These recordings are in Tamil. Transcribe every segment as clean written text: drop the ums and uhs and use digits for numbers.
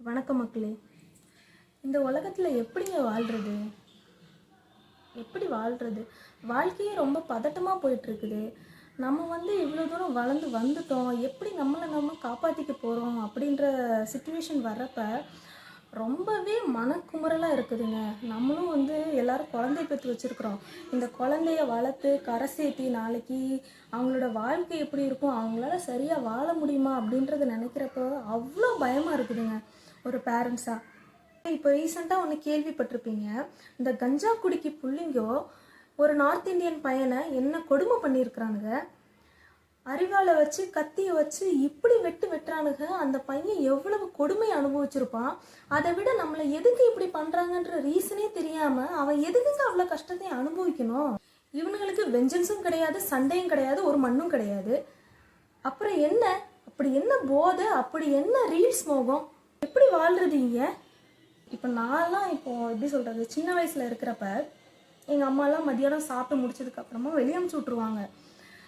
வணக்கம் மக்களே. இந்த உலகத்தில் எப்படிங்க வாழ்கிறது? எப்படி வாழ்கிறது? வாழ்க்கையே ரொம்ப பதட்டமாக போயிட்டுருக்குது. நம்ம இவ்வளோ தூரம் வளர்ந்து வந்துட்டோம், எப்படி நம்மளை நம்ம காப்பாற்றிக்க போகிறோம் அப்படின்ற சுச்சுவேஷன் வர்றப்ப ரொம்பவே மனக்குமுறலாக இருக்குதுங்க. நம்மளும் எல்லோரும் குழந்தை பெற்று வச்சுருக்குறோம். இந்த குழந்தைய வளர்த்து கரை சேர்த்தி நாளைக்கு அவங்களோட வாழ்க்கை எப்படி இருக்கும், அவங்களால சரியாக வாழ முடியுமா அப்படின்றத நினைக்கிறப்போ அவ்வளோ பயமாக இருக்குதுங்க ஒரு பேரண்ட்ஸாக. இப்போ ரீசெண்டாக ஒன்று கேள்விப்பட்டிருப்பீங்க, இந்த கஞ்சா குடிக்கி புள்ளிங்கோ ஒரு நார்த் இந்தியன் பையனை என்ன கொடுமை பண்ணியிருக்கிறானுங்க. அறிவாளை வச்சு கத்தியை வச்சு இப்படி வெட்டுறானுங்க. அந்த பையன் எவ்வளவு கொடுமை அனுபவிச்சிருப்பான். அதை விட நம்மளை எதுக்கு இப்படி பண்ணுறாங்கன்ற ரீசனே தெரியாமல் அவன் எதுக்குங்க அவ்வளோ கஷ்டத்தை அனுபவிக்கணும்? இவனுங்களுக்கு வெஞ்சன்ஸும் கிடையாது, சண்டையும் கிடையாது, ஒரு மண்ணும் கிடையாது. அப்புறம் என்ன? அப்படி என்ன போதை, அப்படி என்ன ரீல்ஸ் மோகம்? எப்படி வாழ்றதீங்க? இப்போ நான்லாம் எப்படி சொல்கிறது, சின்ன வயசில் இருக்கிறப்ப எங்கள் அம்மாலாம் மதியானம் சாப்பிட்டு முடிச்சதுக்கப்புறமா வெளியே அனுப்பிச்சி விட்ருவாங்க.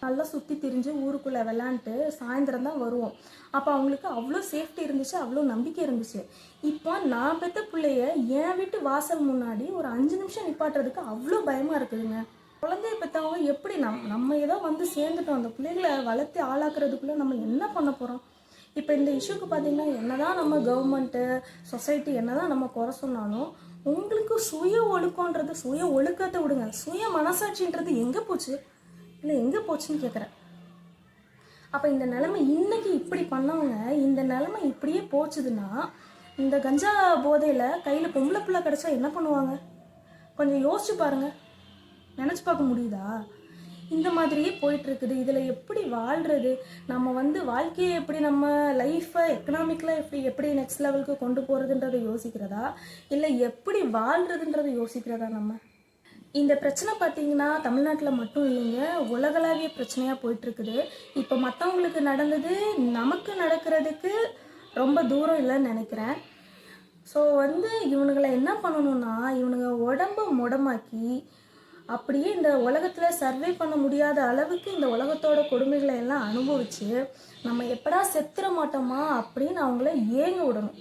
நல்லா சுற்றி திரிஞ்சு ஊருக்குள்ளே விளாண்டுட்டு சாயந்தரம் தான் வருவோம். அப்போ அவங்களுக்கு அவ்வளோ சேஃப்டி இருந்துச்சு, அவ்வளோ நம்பிக்கை இருந்துச்சு. இப்போ நான் பெற்ற பிள்ளைய என் வீட்டு வாசல் முன்னாடி ஒரு 5 நிமிஷம் நிப்பாட்டுறதுக்கு அவ்வளோ பயமாக இருக்குதுங்க. குழந்தைய பெற்றவங்க எப்படி நம்ம ஏதோ சேர்ந்துட்டோம், அந்த பிள்ளைகளை வளர்த்து ஆளாக்குறதுக்குள்ளே நம்ம என்ன பண்ண போகிறோம்? இப்போ இந்த இஷ்யூக்கு பார்த்தீங்கன்னா என்னதான் நம்ம கவர்மெண்ட்டு சொசைட்டி என்னதான் நம்ம குறை சொன்னாலும் உங்களுக்கு சுய ஒழுக்கன்றது, சுய ஒழுக்கத்தை விடுங்க, சுய மனசாட்சின்றது எங்கே போச்சு? இல்லை எங்கே போச்சுன்னு கேட்குறேன். அப்போ இந்த நிலைமை இன்னைக்கு இப்படி பண்ணவங்க இந்த நிலைமை இப்படியே போச்சுதுன்னா இந்த கஞ்சா போதையில் கையில் பொம்பளை பிள்ளை கிடச்சா என்ன பண்ணுவாங்க? கொஞ்சம் யோசிச்சு பாருங்கள், நினச்சி பார்க்க முடியுதா? இந்த மாதிரியே போயிட்டுருக்குது. இதில் எப்படி வாழ்கிறது? நம்ம வாழ்க்கையை எப்படி, நம்ம லைஃப்பை எக்கனாமிக்கலாக எப்படி நெக்ஸ்ட் லெவலுக்கு கொண்டு போகிறதுன்றதை யோசிக்கிறதா, இல்லை எப்படி வாழ்கிறதுன்றதை யோசிக்கிறதா? நம்ம இந்த பிரச்சனை பார்த்திங்கன்னா தமிழ்நாட்டில் மட்டும் இல்லைங்க, உலகளாவிய பிரச்சனையாக போயிட்டுருக்குது. இப்போ மற்றவங்களுக்கு நடந்தது நமக்கு நடக்கிறதுக்கு ரொம்ப தூரம் இல்லைன்னு நினைக்கிறேன். ஸோ இவனுங்களை என்ன பண்ணணும்னா, இவனுங்க உடம்பை முடமாக்கி அப்படியே இந்த உலகத்தில் சர்வே பண்ண முடியாத அளவுக்கு இந்த உலகத்தோட கொடுமைகளை எல்லாம் அனுபவித்து நம்ம எப்படா செத்துற மாட்டோமா அப்படின்னு அவங்கள ஏங்க விடணும்.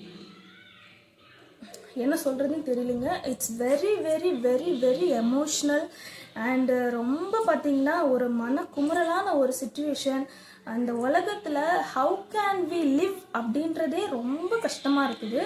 என்ன சொல்கிறதுன்னு தெரியலைங்க. It's very very very very emotional and ரொம்ப பார்த்திங்கன்னா ஒரு மனக்குமுறலான ஒரு சிச்சுவேஷன். அந்த உலகத்தில் ஹவு கேன் வி லிவ் அப்படின்றதே ரொம்ப கஷ்டமாக இருக்குது.